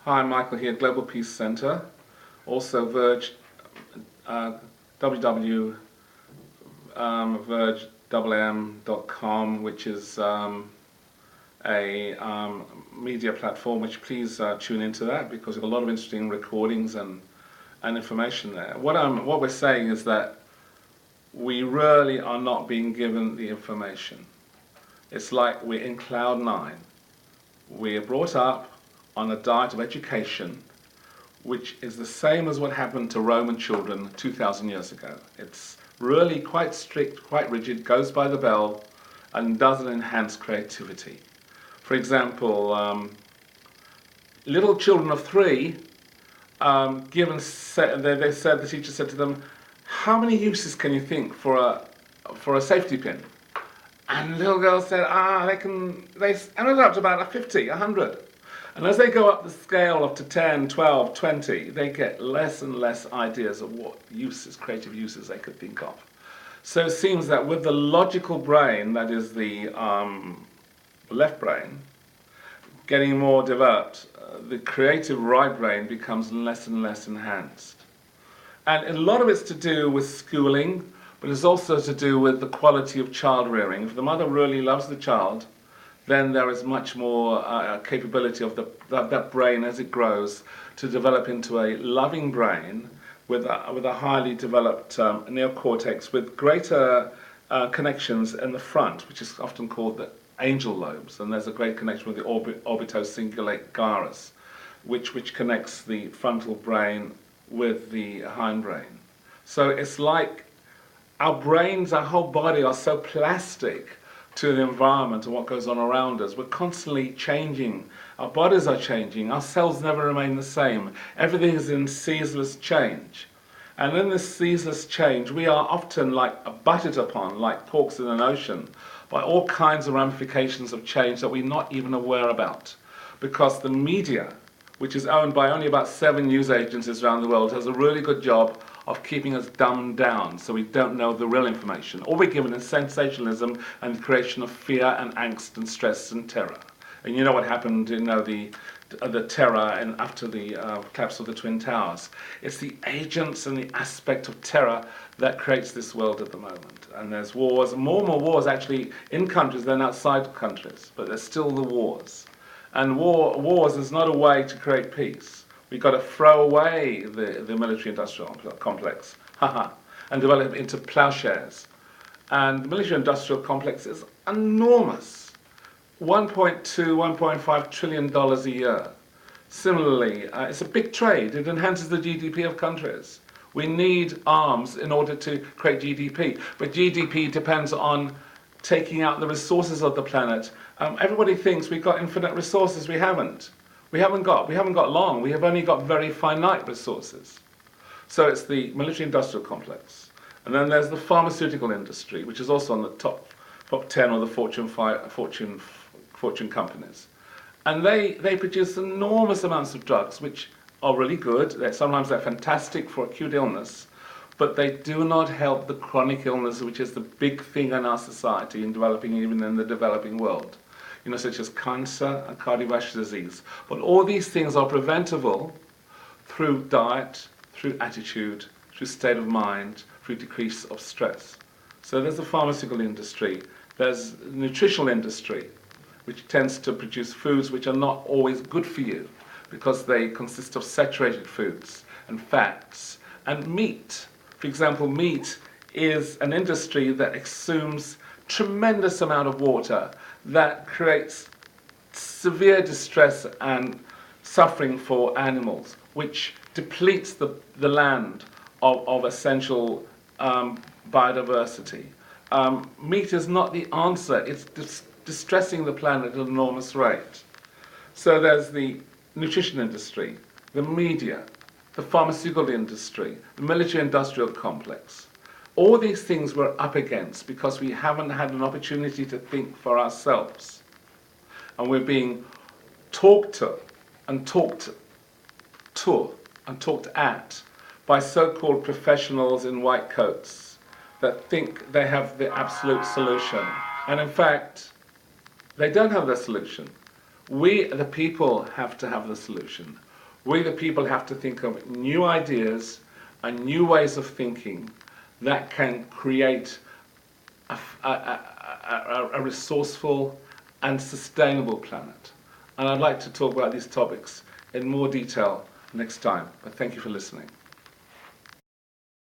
Hi, Michael here, Global Peace Center. Also Verge, www.verge.com, which is a media platform, which please tune into that because there's a lot of interesting recordings and information there. What we're saying is that we really are not being given the information. It's like we're in cloud nine. We're brought up on a diet of education, which is the same as what happened to Roman children 2,000 years ago. It's really quite strict, quite rigid, goes by the bell, and doesn't enhance creativity. For example, little children of 3, the teacher said to them, "How many uses can you think for a safety pin?" And little girls said, they ended up to about 50, 100. And as they go up the scale up to 10, 12, 20, they get less and less ideas of what uses, creative uses they could think of. So it seems that with the logical brain, that is the left brain, getting more developed, the creative right brain becomes less and less enhanced. And a lot of it's to do with schooling, but it's also to do with the quality of child rearing. If the mother really loves the child, then there is much more capability of that brain as it grows to develop into a loving brain with a highly developed neocortex with greater connections in the front, which is often called the angel lobes. And there's a great connection with the orbitocingulate gyrus, which connects the frontal brain with the hindbrain. So it's like our brains, our whole body are so plastic to the environment and what goes on around us. We're constantly changing. Our bodies are changing. Our cells never remain the same. Everything is in ceaseless change. And in this ceaseless change, we are often butted upon, like corks in an ocean, by all kinds of ramifications of change that we're not even aware about. Because the media, which is owned by only about 7 news agencies around the world, has a really good job of keeping us dumbed down so we don't know the real information. All we're given is sensationalism and the creation of fear and angst and stress and terror. And you know what happened, the terror and after the collapse of the Twin Towers. It's the agents and the aspect of terror that creates this world at the moment. And there's wars, more and more wars actually in countries than outside countries, but there's still the wars. And wars is not a way to create peace. We've got to throw away the military-industrial complex, and develop it into plowshares. And the military-industrial complex is enormous, $1.2, $1.5 trillion a year. Similarly, it's a big trade. It enhances the GDP of countries. We need arms in order to create GDP, but GDP depends on taking out the resources of the planet. Everybody thinks we've got infinite resources. We haven't. We haven't got long. We have only got very finite resources. So it's the military-industrial complex. And then there's the pharmaceutical industry, which is also on the top 10 of the Fortune companies. And they produce enormous amounts of drugs, which are really good. Sometimes they're fantastic for acute illness, but they do not help the chronic illness, which is the big thing in our society and developing even in the developing world. Such as cancer and cardiovascular disease. But all these things are preventable through diet, through attitude, through state of mind, through decrease of stress. So there's the pharmaceutical industry, there's the nutritional industry, which tends to produce foods which are not always good for you because they consist of saturated foods and fats and meat. For example, meat is an industry that consumes tremendous amount of water that creates severe distress and suffering for animals, which depletes the land of essential biodiversity. Meat is not the answer. It's distressing the planet at an enormous rate. So there's the nutrition industry, the media, the pharmaceutical industry, the military-industrial complex. All these things we're up against because we haven't had an opportunity to think for ourselves. And we're being talked to and talked at by so-called professionals in white coats that think they have the absolute solution. And in fact, they don't have the solution. We, the people, have to have the solution. We, the people, have to think of new ideas and new ways of thinking that can create a resourceful and sustainable planet. And I'd like to talk about these topics in more detail next time. But thank you for listening.